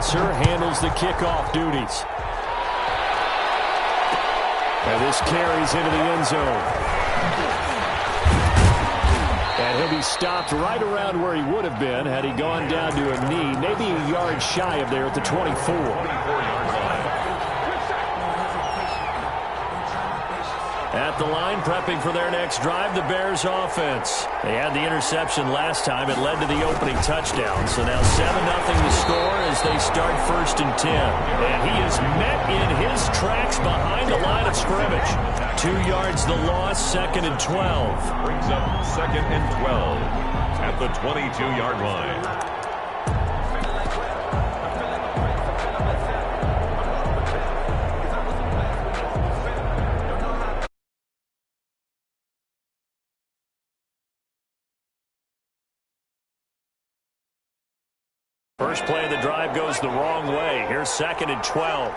announcer handles the kickoff duties. And this carries into the end zone. And he'll be stopped right around where he would have been had he gone down to a knee, maybe a yard shy of there at the 24. At the line, prepping for their next drive, the Bears offense. They had the interception last time. It led to the opening touchdown. So now 7-0 to score as they start 1st and 10. And he is met in his tracks behind the line of scrimmage. 2 yards the loss, 2nd and 12. Brings up 2nd and 12 at the 22-yard line. First play of the drive goes the wrong way. Here's 2nd and 12.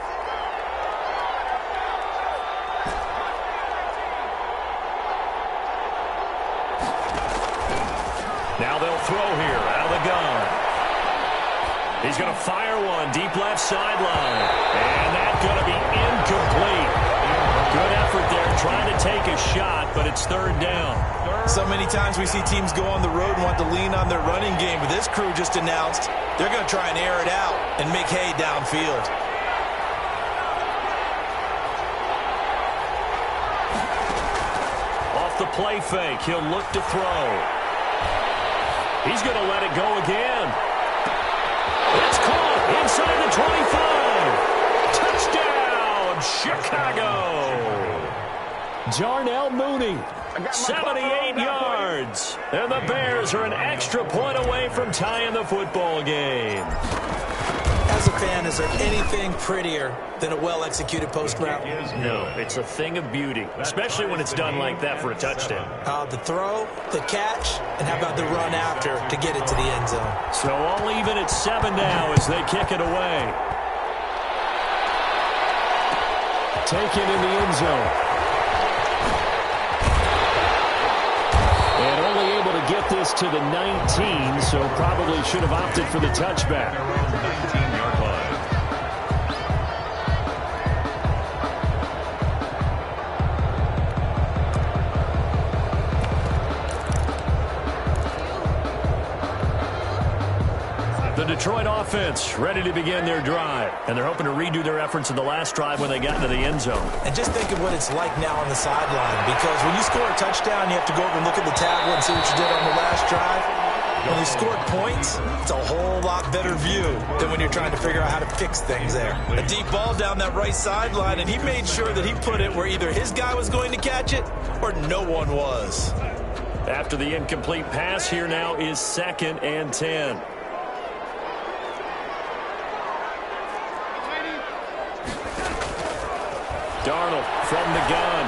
Now they'll throw here out of the gun. He's going to fire one deep left sideline. And that's going to be incomplete. Good effort there trying to take a shot, but it's 3rd down. So many times we see teams go on the road and want to lean on their running game, but this crew just announced they're going to try and air it out and make hay downfield. Off the play fake, he'll look to throw. He's going to let it go again. It's caught inside the 25. Touchdown, Chicago. Jarnell Mooney, 78 yards. And the Bears are an extra point away from tying the football game. As a fan, is there anything prettier than a well-executed post route? No, it's a thing of beauty, especially when it's done like that for a touchdown. The throw, the catch, and how about the run after to get it to the end zone? So all even at 7 now as they kick it away. Taken in the end zone. And only able to get this to the 19, so probably should have opted for the touchback. Around 19-yard line. The Detroit offense ready to begin their drive, and they're hoping to redo their efforts in the last drive when they got into the end zone. And just think of what it's like now on the sideline, because when you score a touchdown, you have to go over and look at the tablet and see what you did on the last drive. When you scored points, it's a whole lot better view than when you're trying to figure out how to fix things there. A deep ball down that right sideline, and he made sure that he put it where either his guy was going to catch it or no one was. After the incomplete pass, here now is 2nd and 10. Darnold from the gun.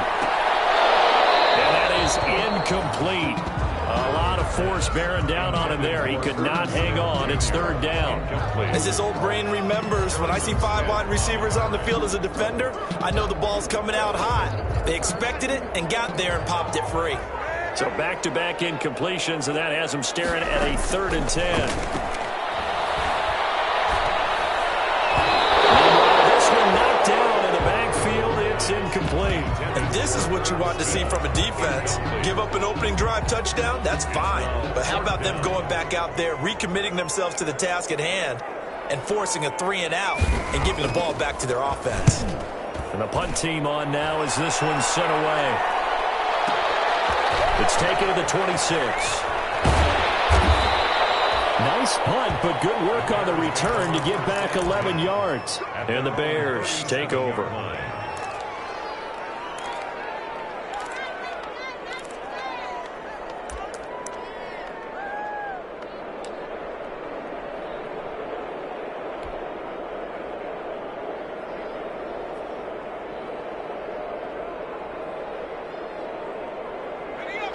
And that is incomplete. A lot of force bearing down on him there. He could not hang on. It's 3rd down. As his old brain remembers, when I see 5 wide receivers on the field as a defender, I know the ball's coming out hot. They expected it and got there and popped it free. So back-to-back incompletions, and that has him staring at a 3rd and 10. Incomplete. And this is what you want to see from a defense. Give up an opening drive touchdown, that's fine. But how about them going back out there, recommitting themselves to the task at hand, and forcing a 3 and out and giving the ball back to their offense. And the punt team on now as this one's sent away. It's taken to the 26. Nice punt, but good work on the return to get back 11 yards. And the Bears take over.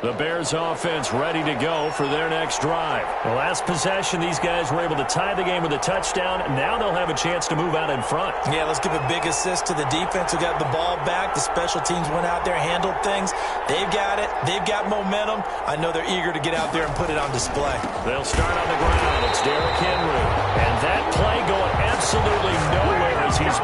The Bears offense ready to go for their next drive. The last possession, these guys were able to tie the game with a touchdown. Now they'll have a chance to move out in front. Yeah, let's give a big assist to the defense who got the ball back. The special teams went out there, handled things. They've got it. They've got momentum. I know they're eager to get out there and put it on display. They'll start on the ground. It's Derrick Henry. And that play going absolutely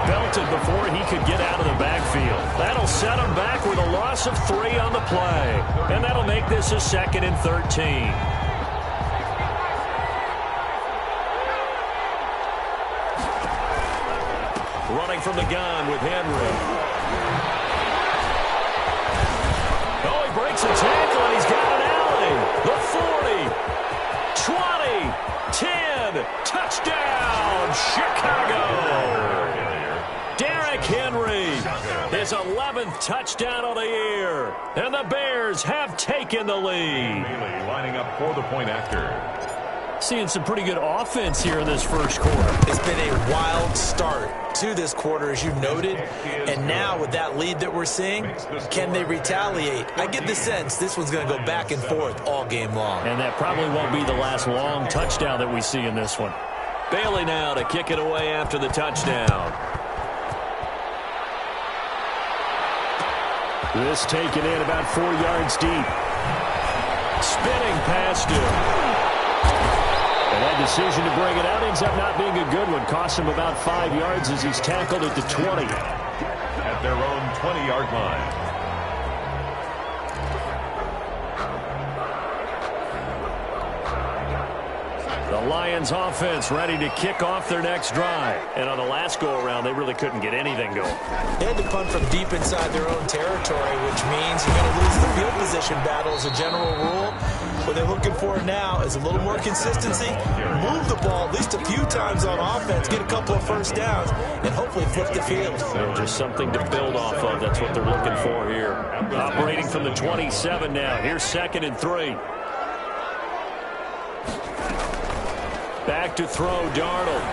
belted before he could get out of the backfield. That'll set him back with a loss of 3 on the play. And that'll make this a 2nd and 13. Running from the gun with Henry. Oh, he breaks a tackle, and he's got an alley. The 40, 20, 10, touchdown, Chicago. Derrick Henry, his 11th touchdown of the year. And the Bears have taken the lead. Lining up for the point after. Seeing some pretty good offense here in this first quarter. It's been a wild start to this quarter, as you noted. And now with that lead that we're seeing, can they retaliate? I get the sense this one's going to go back and forth all game long. And that probably won't be the last long touchdown that we see in this one. Bailey now to kick it away after the touchdown. This taken in about 4 yards deep. Spinning past him. And that decision to bring it out ends up not being a good one. Costs him about 5 yards as he's tackled at the 20. At their own 20-yard line. The Lions offense ready to kick off their next drive. And on the last go-around, they really couldn't get anything going. They had to punt from deep inside their own territory, which means you're going to lose the field position battle as a general rule. What they're looking for now is a little more consistency, move the ball at least a few times on offense, get a couple of first downs, and hopefully flip the field. And just something to build off of. That's what they're looking for here. Operating from the 27 now. Here's 2nd and 3. Back to throw, Darnold.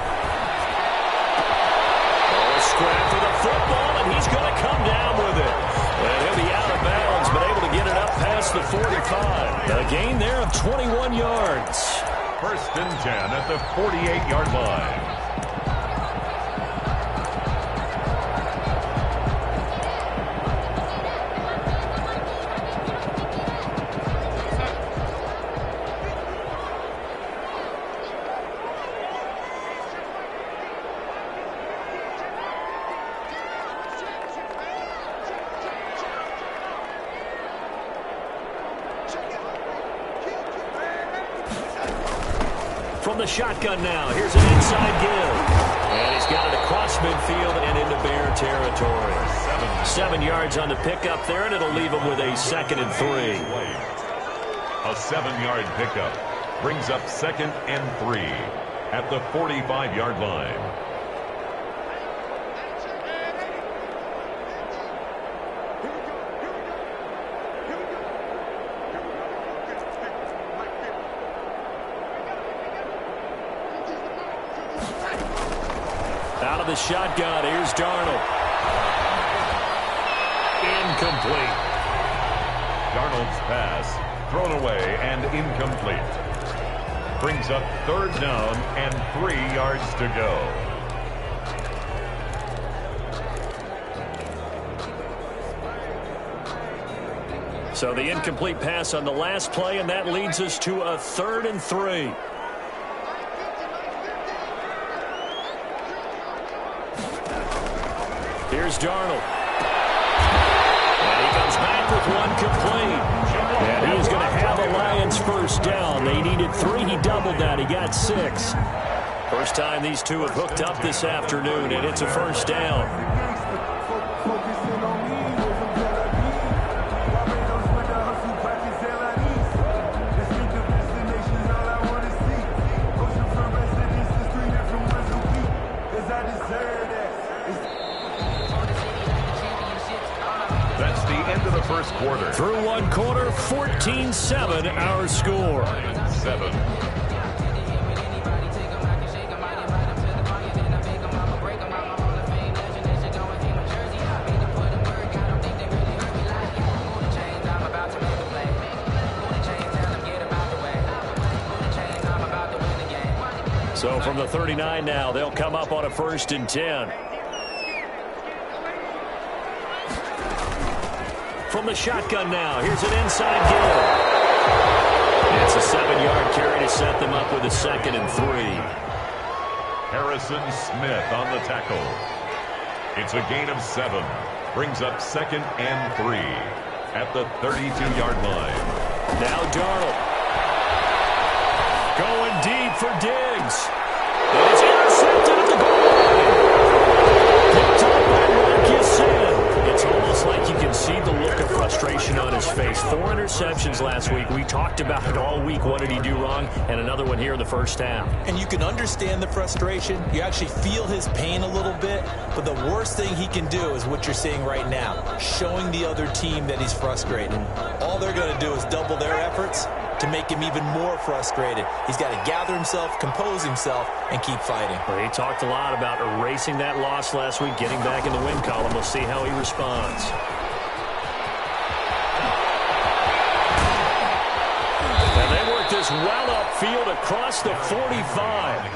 Oh, a scrap for the football, and he's going to come down with it. And he'll be out of bounds, but able to get it up past the 45. A gain there of 21 yards. 1st and 10 at the 48-yard line. From the shotgun now, here's an inside give. And he's got it across midfield and into Bear territory. 7 yards on the pickup there, and it'll leave him with a 2nd and 3. A 7-yard pickup brings up 2nd and 3 at the 45-yard line. Out of the shotgun, here's Darnold. Incomplete. Darnold's pass thrown away and incomplete. Brings up 3rd down and 3 yards to go. So the incomplete pass on the last play, and that leads us to a 3rd and 3. Here's Darnold. And he comes back with one complete. And he is going to have a Lions first down. They needed 3. He doubled that. He got 6. First time these two have hooked up this afternoon, and it's a first down. That's the end of the first quarter. Through one quarter, 14-7 our score. 7. So from the 39 now, they'll come up on a 1st and 10. From the shotgun now, here's an inside give. It's a 7-yard carry to set them up with a 2nd and 3. Harrison Smith on the tackle. It's a gain of 7. Brings up 2nd and 3 at the 32-yard line. Now Darnold. Going deep for Diggs. It's intercepted at the goal line. Picked up by Marcus in. It's almost like you can see the look of frustration on his face. 4 interceptions last week. We talked about it all week. What did he do wrong? And another one here in the first half. And you can understand the frustration. You actually feel his pain a little bit. But the worst thing he can do is what you're seeing right now, showing the other team that he's frustrated. All they're going to do is double their efforts to make him even more frustrated. He's got to gather himself, compose himself, and keep fighting. Well, he talked a lot about erasing that loss last week, getting back in the win column. We'll see how he responds. And they work this well upfield across the 45.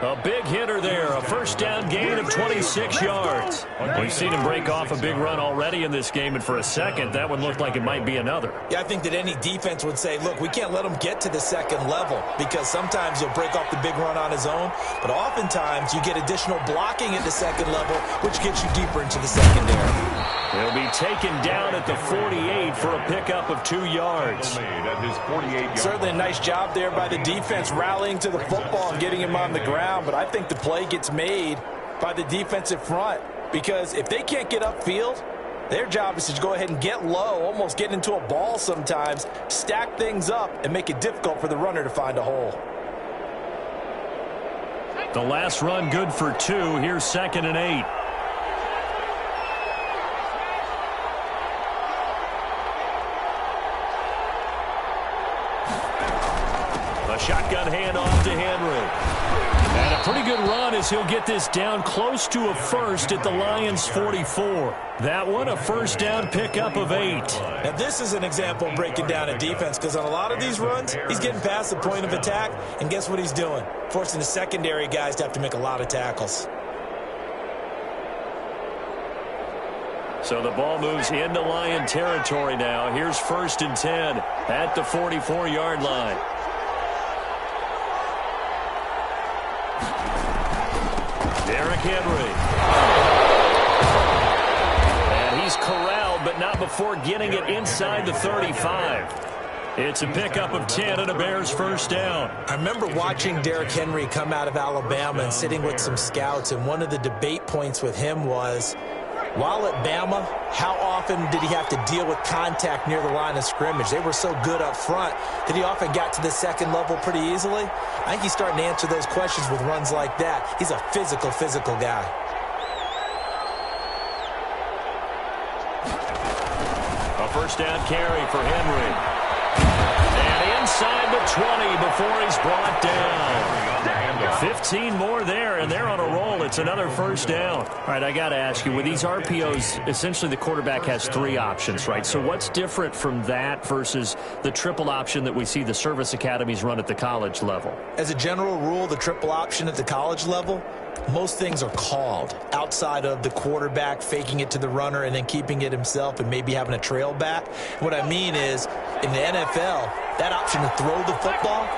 A big hitter there, a first down gain of 26 yards. We've seen him break off a big run already in this game, and for a second, that one looked like it might be another. Yeah, I think that any defense would say, look, we can't let him get to the second level, because sometimes he'll break off the big run on his own, but oftentimes you get additional blocking at the second level, which gets you deeper into the secondary. He'll be taken down at the 48 for a pickup of 2 yards. Certainly a nice job there by the defense rallying to the football and getting him on the ground, but I think the play gets made by the defensive front, because if they can't get upfield, their job is to go ahead and get low, almost get into a ball sometimes, stack things up, and make it difficult for the runner to find a hole. The last run good for 2. Here's 2nd and 8. A shotgun handoff to Henry. And a pretty good run as he'll get this down close to a first at the Lions' 44. That one, a first down pickup of 8. Now, this is an example of breaking down a defense, because on a lot of these runs, he's getting past the point of attack, and guess what he's doing? Forcing the secondary guys to have to make a lot of tackles. So the ball moves into Lion territory now. Here's 1st and 10 at the 44-yard line. Derrick Henry. And he's corralled, but not before getting it inside the 35. It's a pickup of 10 and a Bears first down. I remember watching Derrick Henry come out of Alabama and sitting with some scouts, and one of the debate points with him was, while at Bama, how often did he have to deal with contact near the line of scrimmage? They were so good up front that he often got to the second level pretty easily. I think he's starting to answer those questions with runs like that. He's a physical guy. A first down carry for Henry. And inside the 20 before he's brought down. 15 more there, and they're on a roll. It's another first down. All right, I got to ask you, with these RPOs, essentially the quarterback has 3 options, right? So what's different from that versus the triple option that we see the service academies run at the college level? As a general rule, the triple option at the college level, most things are called outside of the quarterback faking it to the runner and then keeping it himself and maybe having a trail back. What I mean is, in the NFL, that option to throw the football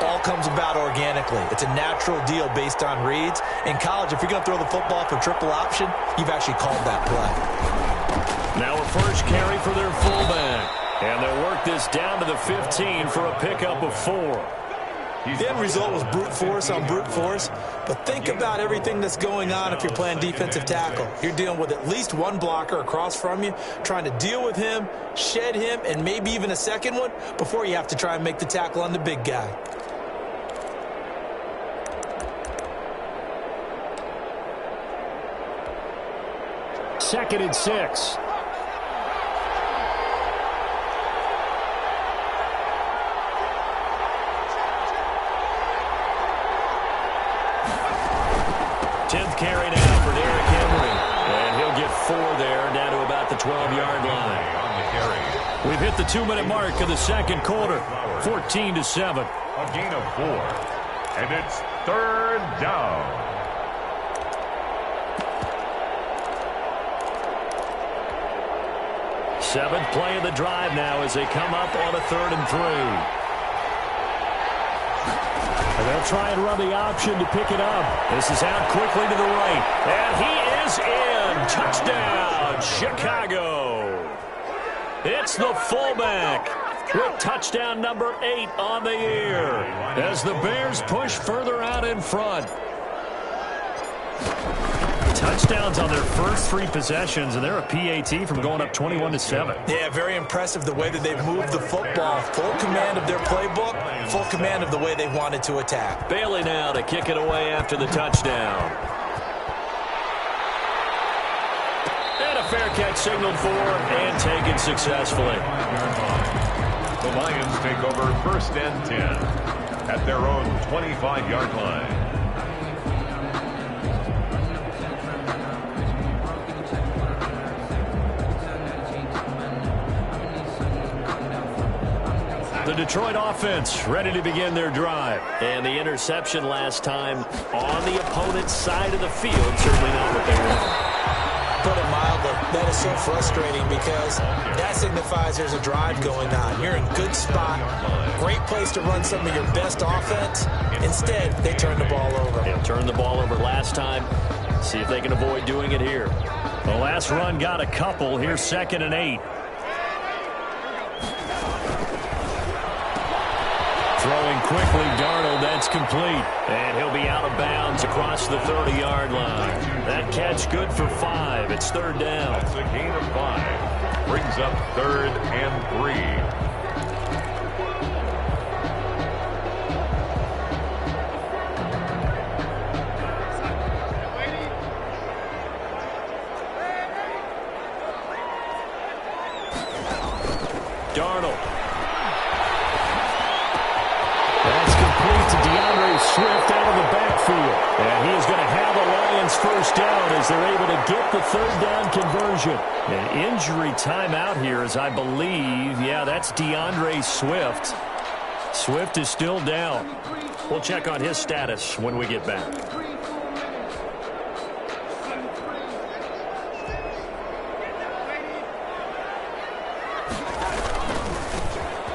all comes about organically. It's a natural deal based on reads. In college, if you're going to throw the football for triple option, you've actually called that play. Now a first carry for their fullback. And they'll work this down to the 15 for a pickup of 4. The end result was brute force on brute force, but think about everything that's going on if you're playing defensive tackle. You're dealing with at least one blocker across from you, trying to deal with him, shed him, and maybe even a second one before you have to try and make the tackle on the big guy. Second and 6. Carry now for Derrick Henry. And he'll get 4 there, down to about the 12-yard line. We've hit the 2-minute mark of the second quarter. 14-7. A gain of 4. And it's 3rd down. Seventh play of the drive now as they come up on a 3rd and 3. And they'll try and run the option to pick it up. This is out quickly to the right. And he is in. Touchdown, Chicago. It's the fullback with touchdown number 8 on the year as the Bears push further out in front. Touchdowns on their first 3 possessions, and they're a PAT from going up 21-7. Yeah, very impressive the way that they've moved the football. Full command of their playbook, full command of the way they wanted to attack. Bailey now to kick it away after the touchdown. And a fair catch signaled for and taken successfully. The Lions take over 1st and 10 at their own 25-yard line. The Detroit offense ready to begin their drive. And the interception last time on the opponent's side of the field. Certainly not what they want. Put it mildly, that is so frustrating because that signifies there's a drive going on. You're in good spot, great place to run some of your best offense. Instead, they turn the ball over. They'll turn the ball over last time. See if they can avoid doing it here. The last run got a couple. Here's 2nd and 8. Throwing quickly, Darnold, that's complete. And he'll be out of bounds across the 30-yard line. That catch good for 5. It's 3rd down. That's a gain of 5. Brings up 3rd and 3. Darnold. Swift out of the backfield. And he is going to have a Lions first down as they're able to get the 3rd down conversion. An injury timeout here as I believe, yeah, that's DeAndre Swift. Swift is still down. We'll check on his status when we get back.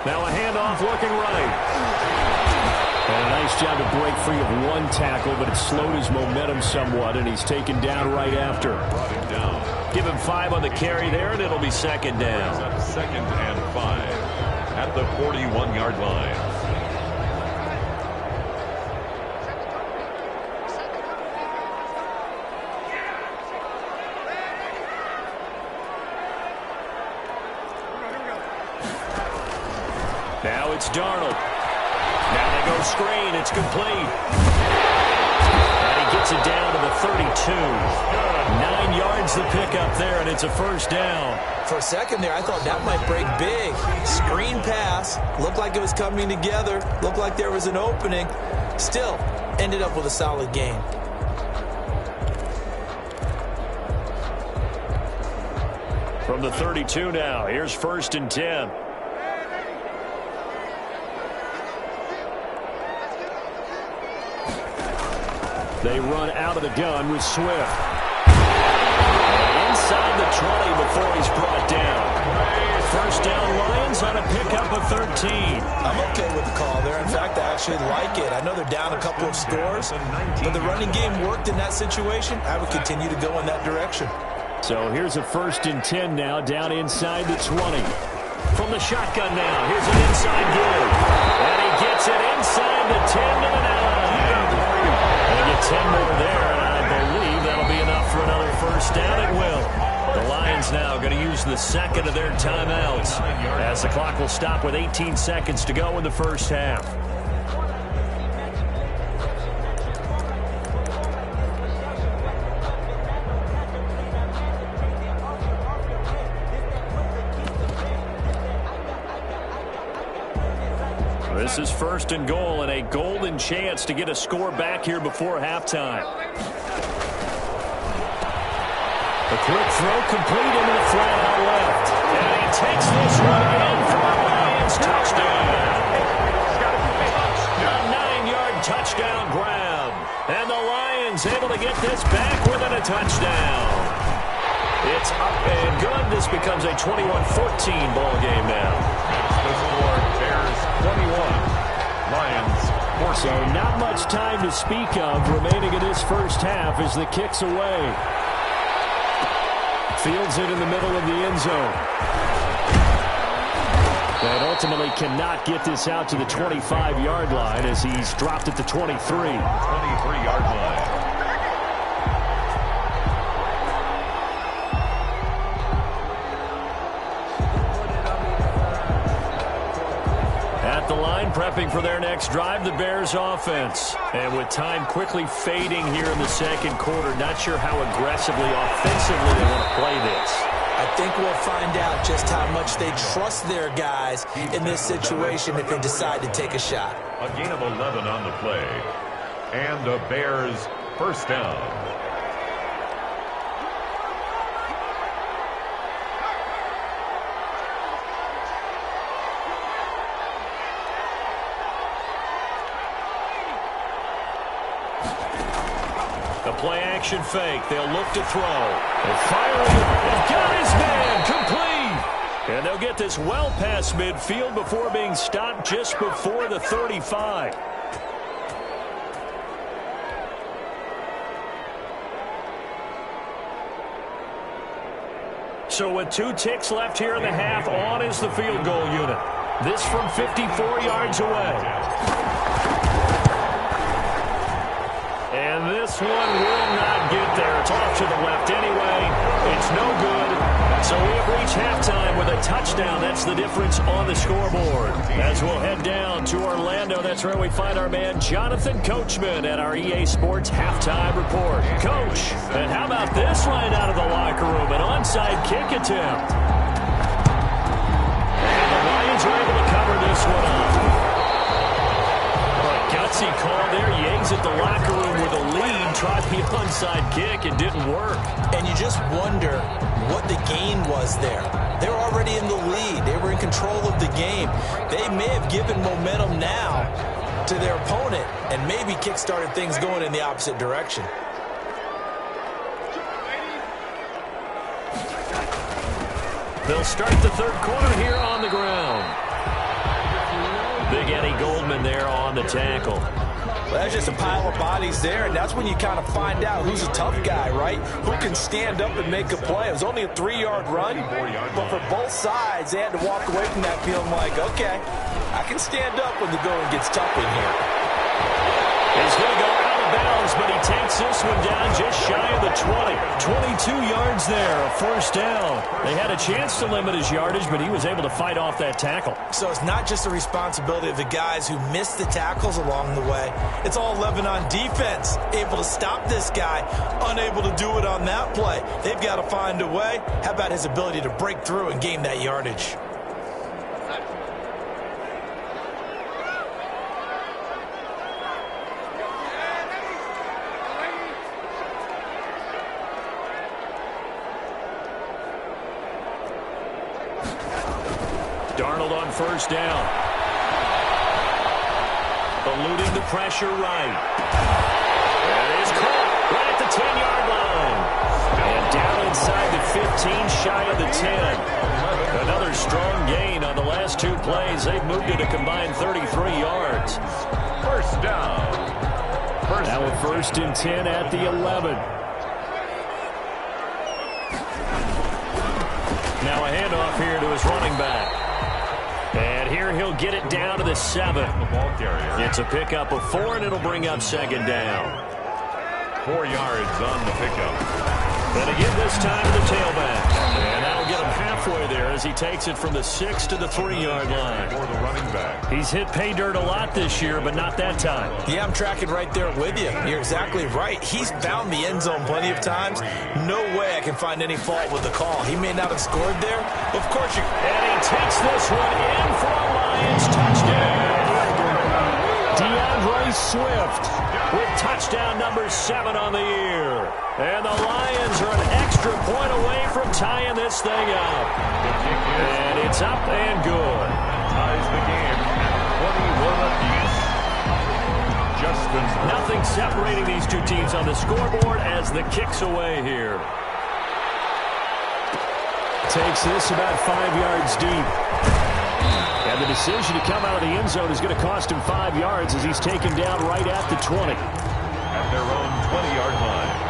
Now a handoff looking right. And a nice job to break free of one tackle, but it slowed his momentum somewhat, and he's taken down right after. Brought him down. Give him 5 on the carry there, and it'll be 2nd down. 2nd and 5 at the 41-yard line. Now it's Darnold. Now they go screen. It's complete. And he gets it down to the 32. 9 yards the pickup there, and it's a first down. For a second there, I thought that might break big. Screen pass. Looked like it was coming together. Looked like there was an opening. Still, ended up with a solid gain. From the 32 now, here's 1st and 10. They run out of the gun with Swift. Inside the 20 before he's brought down. First down Lions on a pickup of 13. I'm okay with the call there. In fact, I actually like it. I know they're down a couple of scores, but the running game worked in that situation. I would continue to go in that direction. So here's a 1st and 10 now, down inside the 20. From the shotgun now, here's an inside give. And he gets it inside the 10 to the 9. They get 10 more there, and I believe that'll be enough for another first down. It will. The Lions now going to use the 2nd of their timeouts as the clock will stop with 18 seconds to go in the first half. This is 1st and goal and a golden chance to get a score back here before halftime. The quick throw complete into the flat out left. And he takes this one in for a Lions touchdown. A 9-yard touchdown grab. And the Lions able to get this back within a touchdown. It's up and good. This becomes a 21-14 ball game now. The score, Bears 21, Lions So not much time to speak of remaining in this first half as the kick's away. Fields it in the middle of the end zone. And ultimately cannot get this out to the 25-yard line as he's dropped at the 23. 23-yard line. At the line, prepping for their next drive, the Bears offense. And with time quickly fading here in the second quarter, not sure how aggressively, offensively they want to play this. I think we'll find out just how much they trust their guys in this situation if they decide to take a shot. A gain of 11 on the play. And the Bears first down. A play-action fake. They'll look to throw. They're firing. They've got his man. Complete. And they'll get this well past midfield before being stopped just before the 35. So with 2 ticks left here in the half, on is the field goal unit. This from 54 yards away. And this one will not get there. It's off to the left anyway. It's no good. So we have reached halftime with a touchdown. That's the difference on the scoreboard. As we'll head down to Orlando, that's where we find our man Jonathan Coachman at our EA Sports Halftime Report. Coach, and how about this line out of the locker room? An onside kick attempt. And the Lions are able to cover this one up. Gutsy call there. Yangs at the locker room with a lead. Tried the onside kick. It didn't work. And you just wonder what the gain was there. They're already in the lead. They were in control of the game. They may have given momentum now to their opponent and maybe kick-started things going in the opposite direction. They'll start the third quarter here on the ground. Big Eddie Goldman there on the tackle. Well, that's just a pile of bodies there, and that's when you kind of find out who's a tough guy, right? Who can stand up and make a play. It was only a 3-yard run, but for both sides, they had to walk away from that feeling like, okay, I can stand up when the going gets tough in here. He's going to go out of bounds, but he takes this one down just shy of the 20. 22 yards there, a first down. They had a chance to limit his yardage, but he was able to fight off that tackle. So it's not just the responsibility of the guys who missed the tackles along the way. It's all 11 on defense, able to stop this guy, unable to do it on that play. They've got to find a way. How about his ability to break through and gain that yardage? Darnold on first down. Eluding the pressure right. That is caught right at the 10-yard line. And down inside the 15, shy of the 10. Another strong gain on the last 2 plays. They've moved it a combined 33 yards. First down. Now a 1st and 10 at the 11. Now a handoff here to his running back. And here he'll get it down to the 7. It's a pickup of 4, and it'll bring up 2nd down. 4 yards on the pickup. And again this time to the tailback. And that'll get him halfway there as he takes it from the 6 to the 3-yard line. For the running back. He's hit pay dirt a lot this year, but not that time. Yeah, I'm tracking right there with you. You're exactly right. He's found the end zone plenty of times. No way I can find any fault with the call. He may not have scored there. Of course you... And he takes this one in for a Lions touchdown. DeAndre Swift with touchdown number 7 on the year. And the Lions are an extra point away from tying this thing up. And it's up and good. Ties the game at 21 apiece. Justin. Nothing separating these two teams on the scoreboard as the kick's away here. Takes this about 5 yards deep. And the decision to come out of the end zone is going to cost him 5 yards as he's taken down right at the 20. At their own 20-yard line.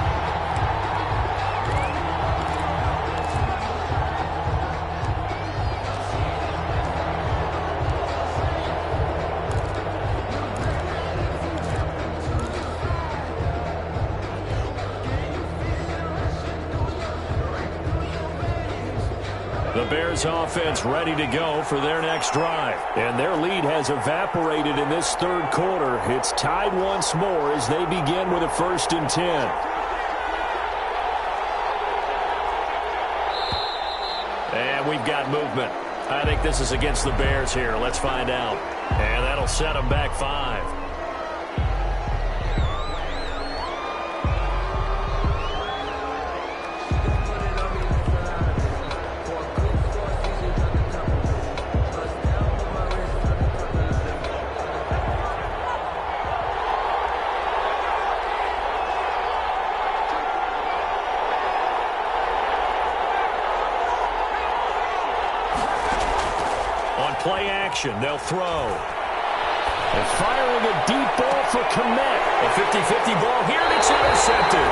The Bears offense ready to go for their next drive. And their lead has evaporated in this third quarter. It's tied once more as they begin with a 1st and 10. And we've got movement. I think this is against the Bears here. Let's find out. And that'll set them back 5. Play action. They'll throw. And firing a deep ball for Komet. A 50-50 ball here, and it's intercepted.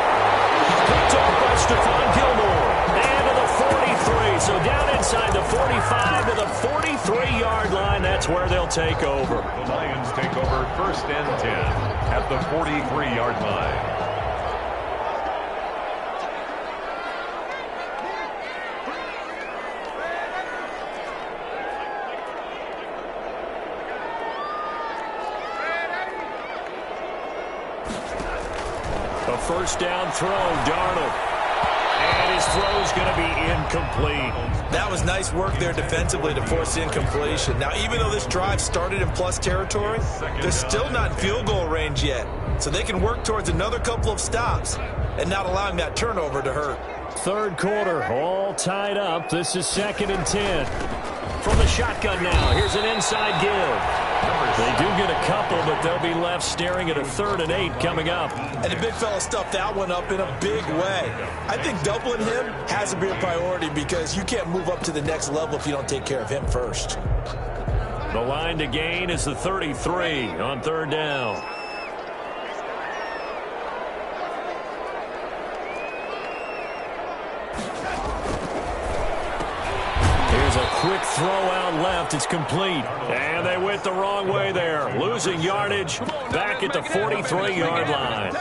Picked off by Stephon Gilmore. And to the 43. So down inside the 45 to the 43-yard line. That's where they'll take over. The Lions take over 1st and 10 at the 43-yard line. A 1st down throw, Darnold. And his throw's going to be incomplete. That was nice work there defensively to force incompletion. Now, even though this drive started in plus territory, they're still not in field goal range yet. So they can work towards another couple of stops and not allowing that turnover to hurt. Third quarter, all tied up. This is 2nd and 10. From the shotgun now, here's an inside give. They do get a couple, but they'll be left staring at a 3rd and 8 coming up. And the big fella stuffed that one up in a big way. I think doubling him has to be a priority because you can't move up to the next level if you don't take care of him first. The line to gain is the 33 on 3rd down. Quick throw out left. It's complete. And they went the wrong way there. Losing yardage back at the 43-yard line.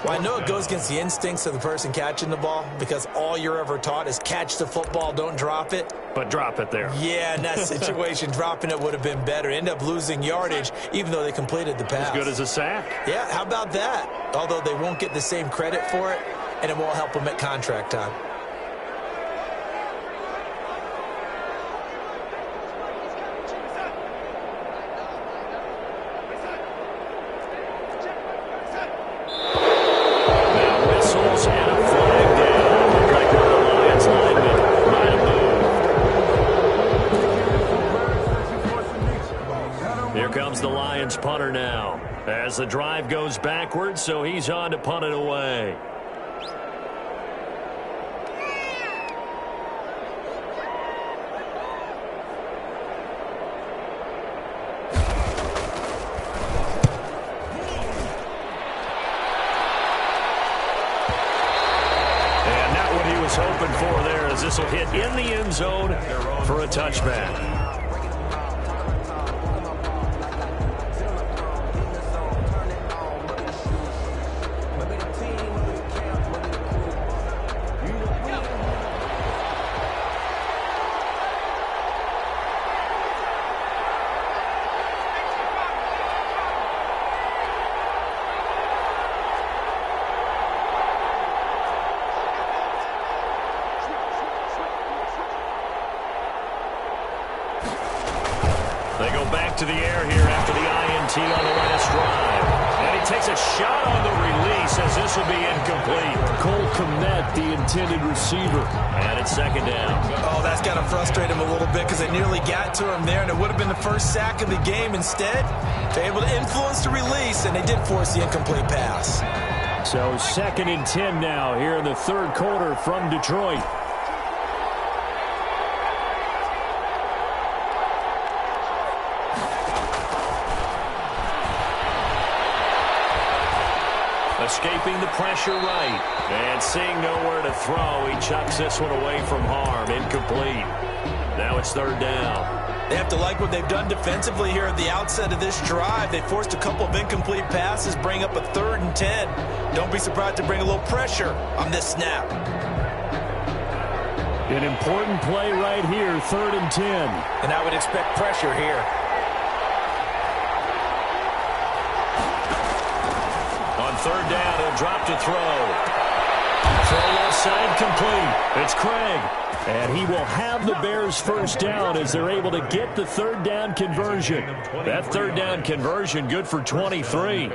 Well, I know it goes against the instincts of the person catching the ball because all you're ever taught is catch the football, don't drop it. But drop it there. Yeah, in that situation, dropping it would have been better. End up losing yardage even though they completed the pass. As good as a sack. Yeah, how about that? Although they won't get the same credit for it, and it won't help them at contract time. The Lions punter now as the drive goes backwards, so he's on to punt it away. And not what he was hoping for there, as this will hit in the end zone for a touchback. They go back to the air here after the INT on the last drive. And he takes a shot on the release as this will be incomplete. Cole Komet, the intended receiver. And it's 2nd down. Oh, that's got to frustrate him a little bit because they nearly got to him there, and it would have been the first sack of the game. Instead, they're able to influence the release, and they did force the incomplete pass. So 2nd and 10 now here in the third quarter from Detroit. Escaping the pressure right. And seeing nowhere to throw, he chucks this one away from harm. Incomplete. Now it's third down. They have to like what they've done defensively here at the outset of this drive. They forced a couple of incomplete passes, bring up a 3rd and 10. Don't be surprised to bring a little pressure on this snap. An important play right here, 3rd and 10. And I would expect pressure here. On 3rd down, he'll drop to throw. Throw left side complete. It's Craig. And he will have the Bears first down as they're able to get the 3rd down conversion. That 3rd down conversion good for 23.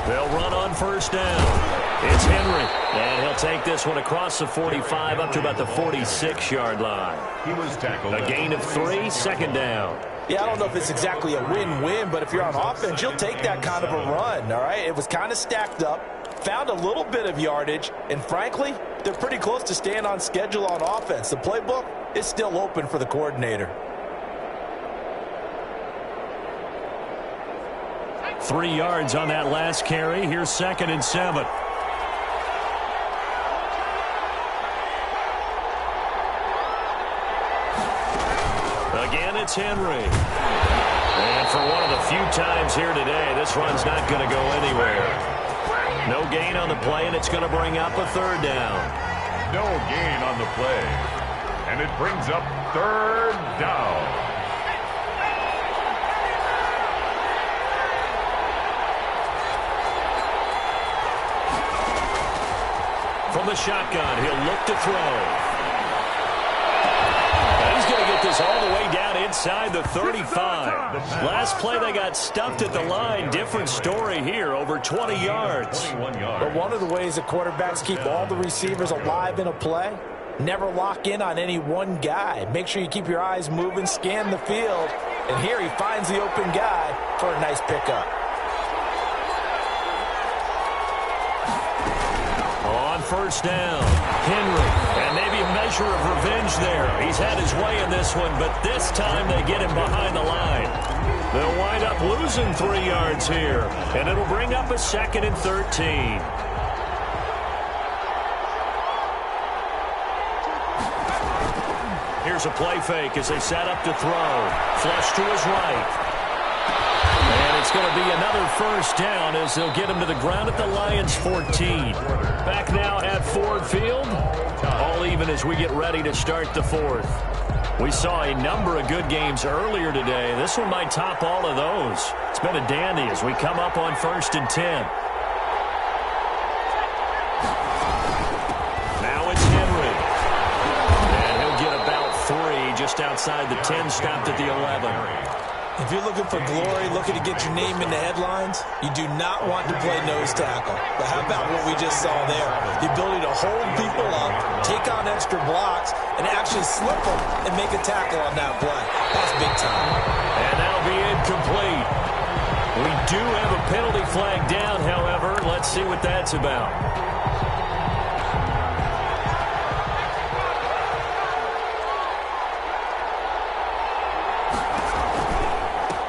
They'll run on first down. It's Henry, and he'll take this one across the 45 up to about the 46-yard line. He was tackled. A gain of 3, 2nd down. Yeah, I don't know if it's exactly a win-win, but if you're on offense, you'll take that kind of a run, all right? It was kind of stacked up, found a little bit of yardage, and frankly, they're pretty close to staying on schedule on offense. The playbook is still open for the coordinator. 3 yards on that last carry. Here's 2nd and 7. Again, it's Henry. And for one of the few times here today, this run's not going to go anywhere. No gain on the play, and it's going to bring up a 3rd down. No gain on the play. And it brings up 3rd down. From the shotgun, he'll look to throw. And he's going to get this all the way down inside the 35. Last play, they got stuffed at the line. Different story here, over 20 yards. 21 yards. But one of the ways that quarterbacks keep all the receivers alive in a play, never lock in on any one guy. Make sure you keep your eyes moving, scan the field. And here he finds the open guy for a nice pickup. On first down, Henry, and maybe a measure of revenge there. He's had his way in this one, but this time they get him behind the line. They'll wind up losing 3 yards here, and it'll bring up a 2nd and 13. Here's a play fake as they set up to throw. Flush to his right. And it's going to be another first down as they'll get him to the ground at the Lions' 14. Back now at Ford Field. All even as we get ready to start the 4th. We saw a number of good games earlier today. This one might top all of those. It's been a dandy as we come up on 1st and 10. Now it's Henry. And he'll get about 3 just outside the 10, stopped at the 11. If you're looking for glory, looking to get your name in the headlines, you do not want to play nose tackle. But how about what we just saw there? The ability to hold people up, take on extra blocks, and actually slip them and make a tackle on that play. That's big time. And that'll be incomplete. We do have a penalty flag down, however. Let's see what that's about.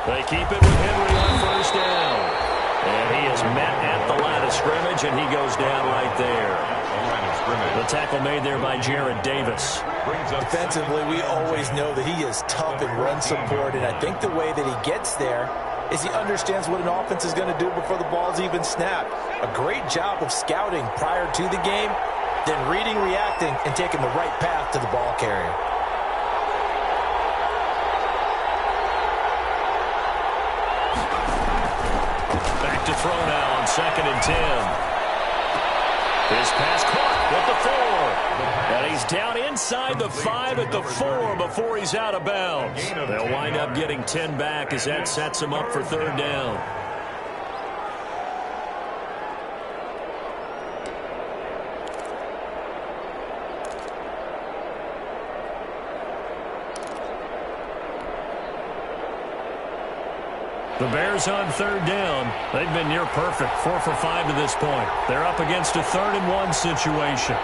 They keep it with Henry on first down. And he is met at the line of scrimmage, and he goes down right there. The tackle made there by Jared Davis. Defensively, we always know that he is tough in run support, and I think the way that he gets there is he understands what an offense is going to do before the ball's even snapped. A great job of scouting prior to the game, then reading, reacting, and taking the right path to the ball carrier. To throw now on 2nd and 10. His pass caught with the 4. And he's down inside the 5 at the 4 before he's out of bounds. They'll wind up getting 10 back as that sets him up for 3rd down. The Bears on third down. They've been near perfect, 4 for 5 to this point. They're up against a 3rd-and-1 situation.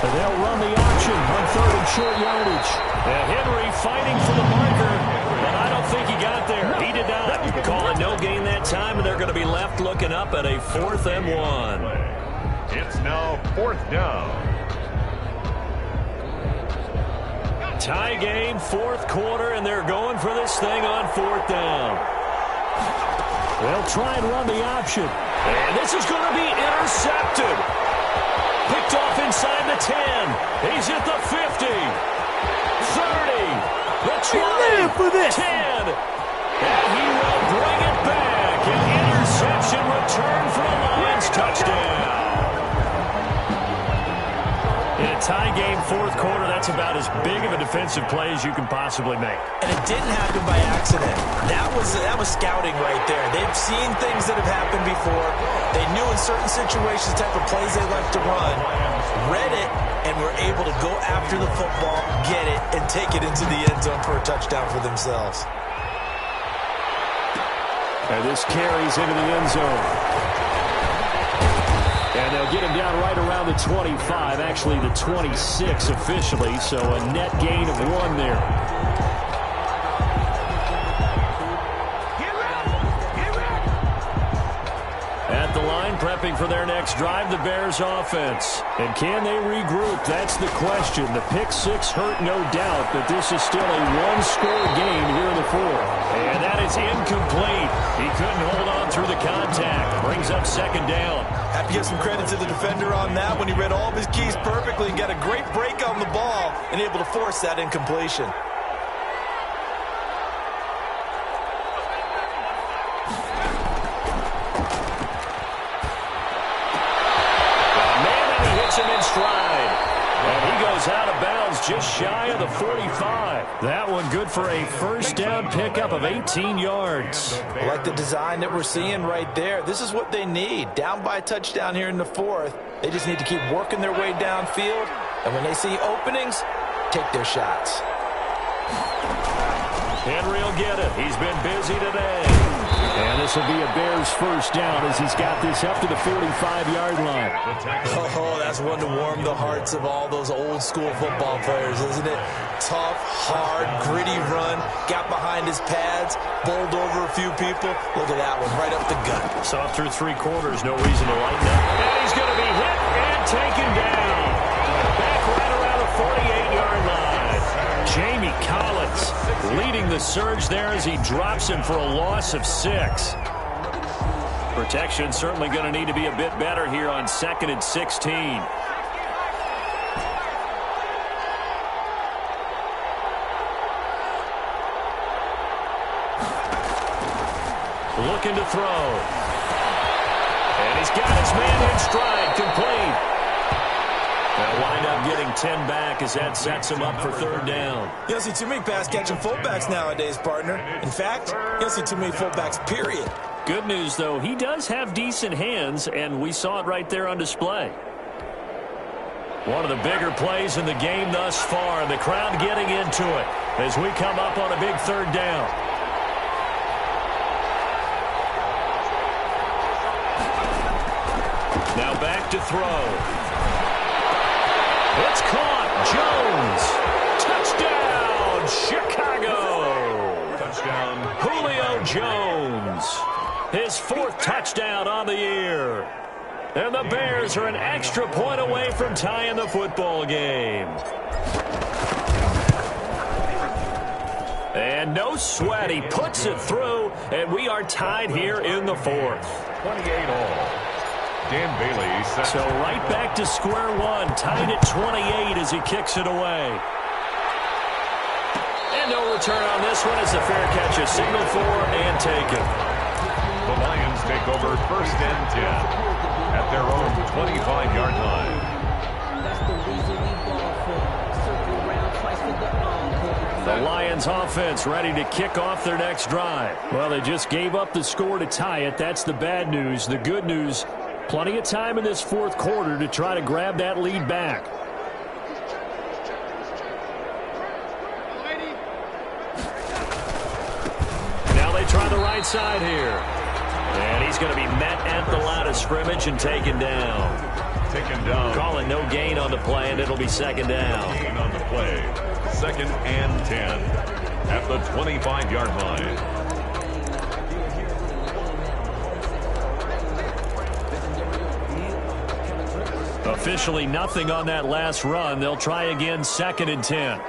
And they'll run the option on 3rd and short yardage. And Henry fighting for the marker, but I don't think he got there. He did not. Call it no gain that time, and they're going to be left looking up at a 4th-and-1. It's now 4th down. Tie game, 4th quarter, and they're going for this thing on 4th down. They'll try and run the option. And this is going to be intercepted. Picked off inside the 10. He's at the 50. 30. The 20. 10. And he will bring it back. An interception return for a Lions touchdown. In a tie game, 4th quarter, that's about as big of a defensive play as you can possibly make. And it didn't happen by accident. That was scouting right there. They've seen things that have happened before. They knew in certain situations the type of plays they like to run, read it, and were able to go after the football, get it, and take it into the end zone for a touchdown for themselves. And this carries into the end zone. And they'll get him down right around the 25, actually the 26 officially, so a net gain of 1 there. At the line, prepping for their next drive, the Bears offense. And can they regroup? That's the question. The pick 6 hurt, no doubt, but this is still a 1-score game here in the 4th. And that is incomplete. He couldn't hold on through the contact. Brings up 2nd down. Have to give some credit to the defender on that when he read all of his keys perfectly and got a great break on the ball and able to force that incompletion. Him in stride. And he goes out of bounds just shy of the 45. That one good for a 1st down pickup of 18 yards. I like the design that we're seeing right there. This is what they need. Down by a touchdown here in the 4th. They just need to keep working their way downfield. And when they see openings, take their shots. Henry will get it. He's been busy today. And this will be a Bears 1st down as he's got this up to the 45-yard line. Oh, that's one to warm the hearts of all those old-school football players, isn't it? Tough, hard, gritty run. Got behind his pads, bowled over a few people. Look at that one, right up the gut. Saw through 3 quarters, no reason to lighten up. And he's going to be hit and taken down. Back right around the 48-yard line. Jamie Collins leading the surge there as he drops him for a loss of 6. Protection certainly going to need to be a bit better here on 2nd and 16. Looking to throw. And he's got his man in stride, complete. They'll wind up getting 10 back as that sets him up for 3rd down. You don't see too many pass-catching fullbacks nowadays, partner. In fact, you don't see too many fullbacks, period. Good news, though, he does have decent hands, and we saw it right there on display. One of the bigger plays in the game thus far. The crowd getting into it as we come up on a big 3rd down. Now back to throw. It's caught. Jones. Touchdown, Chicago. Touchdown. Julio Jones. His 4th touchdown on the year. And the Bears are an extra point away from tying the football game. And no sweat. He puts it through, and we are tied here in the 4th. 28 all. Dan Bailey sets. So right back to square one, tied at 28 as he kicks it away. And no return on this one as the fair catch is signaled for and taken. The Lions take over 1st and 10 at their own 25-yard line. The Lions offense ready to kick off their next drive. Well, they just gave up the score to tie it. That's the bad news. The good news, plenty of time in this 4th quarter to try to grab that lead back. right side here. And he's going to be met at the line of scrimmage and taken down. Taken down. Calling no gain on the play, and it'll be second down. Gain on the play. 2nd and 10 at the 25-yard line. Officially nothing on that last run. They'll try again, 2nd and 10.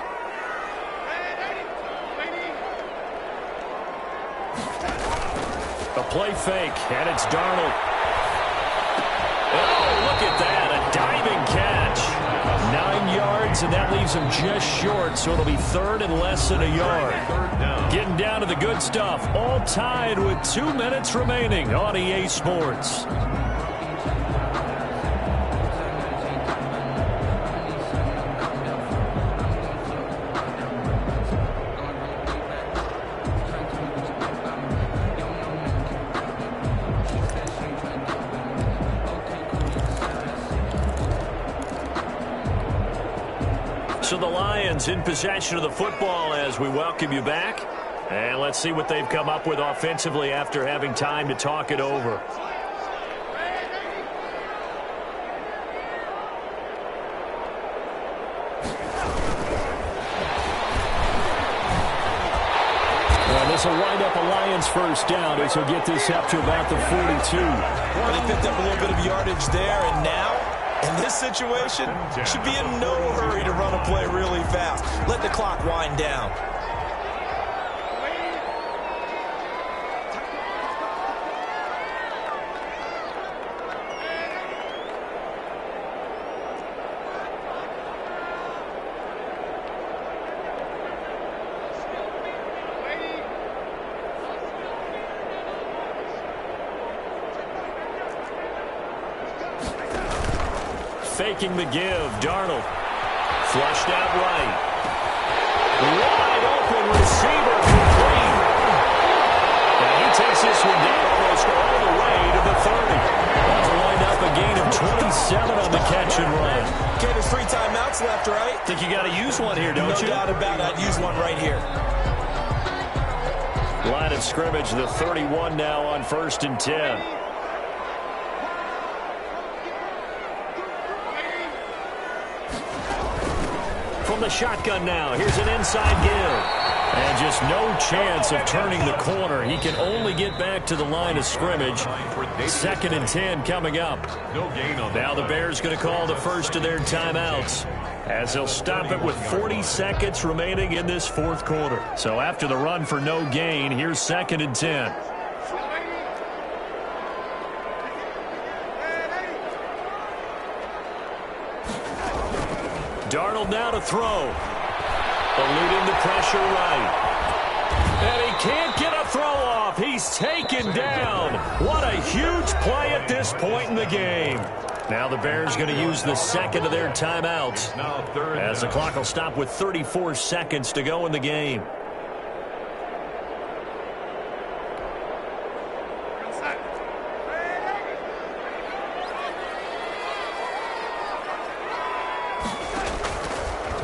A play fake, and it's Darnold. Oh, look at that, a diving catch. 9 yards, and that leaves him just short, so it'll be 3rd and less than a yard. Getting down to the good stuff, all tied with 2 minutes remaining on EA Sports. So the Lions in possession of the football as we welcome you back. And let's see what they've come up with offensively after having time to talk it over. Well, this will wind up a Lions first down as he'll get this up to about the 42. Well, they picked up a little bit of yardage there, and now in this situation, should be in no hurry to run a play really fast. Let the clock wind down. Faking the give, Darnold. Flushed out right. Wide open receiver complete. And he takes this one down almost all the way to the 30. That's lined up a gain of 27 on the catch and run. Okay, there's 3 timeouts left, right? Think you got to use one here, don't you? No doubt about it. I'd use one right here. Line of scrimmage, the 31 now on 1st and 10. From the shotgun now, here's an inside give. And just no chance of turning the corner. He can only get back to the line of scrimmage. 2nd and 10 coming up. Now the Bears going to call the first of their timeouts, as they'll stop it with 40 seconds remaining in this 4th quarter. So after the run for no gain, here's 2nd and 10. Darnold now to throw. Eluding the pressure right. And he can't get a throw off. He's taken down. What a huge play at this point in the game. Now the Bears going to use the 2nd of their timeouts, as the clock will stop with 34 seconds to go in the game.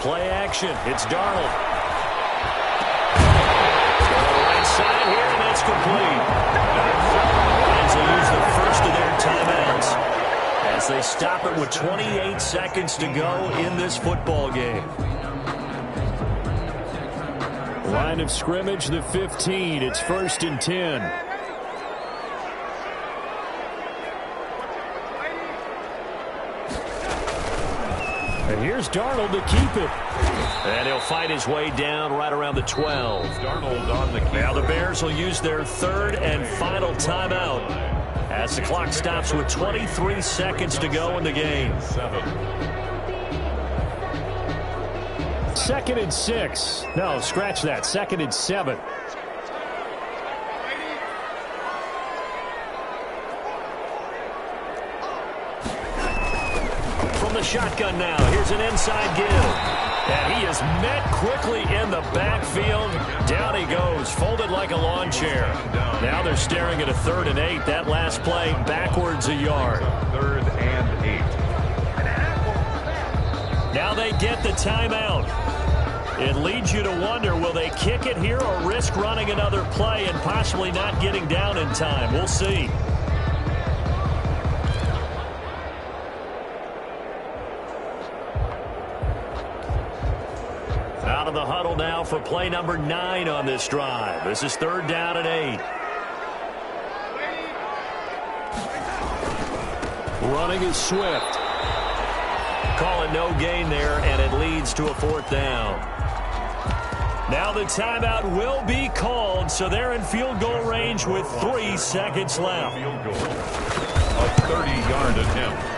Play action. It's Darnold. On the right side here, and that's complete. Lions will use the first of their timeouts as they stop it with 28 seconds to go in this football game. Line of scrimmage, the 15. It's 1st and 10. And here's Darnold to keep it. And he'll fight his way down right around the 12. Darnold on the keeper. Now the Bears will use their 3rd and final timeout as the clock stops with 23 seconds to go in the game. 2nd and 6. No, scratch that. 2nd and 7. The shotgun now. Here's an inside give. And he is met quickly in the backfield. Down he goes, folded like a lawn chair. Now they're staring at a 3rd and 8. That last play backwards a yard. 3rd and 8. Now they get the timeout. It leads you to wonder, will they kick it here or risk running another play and possibly not getting down in time? We'll see. Out of the huddle now for play number 9 on this drive. This is 3rd down and 8. Running is Swift. Calling no gain there, and it leads to a 4th down. Now the timeout will be called, so they're in field goal range with 3 seconds left. Field goal. A 30-yard attempt.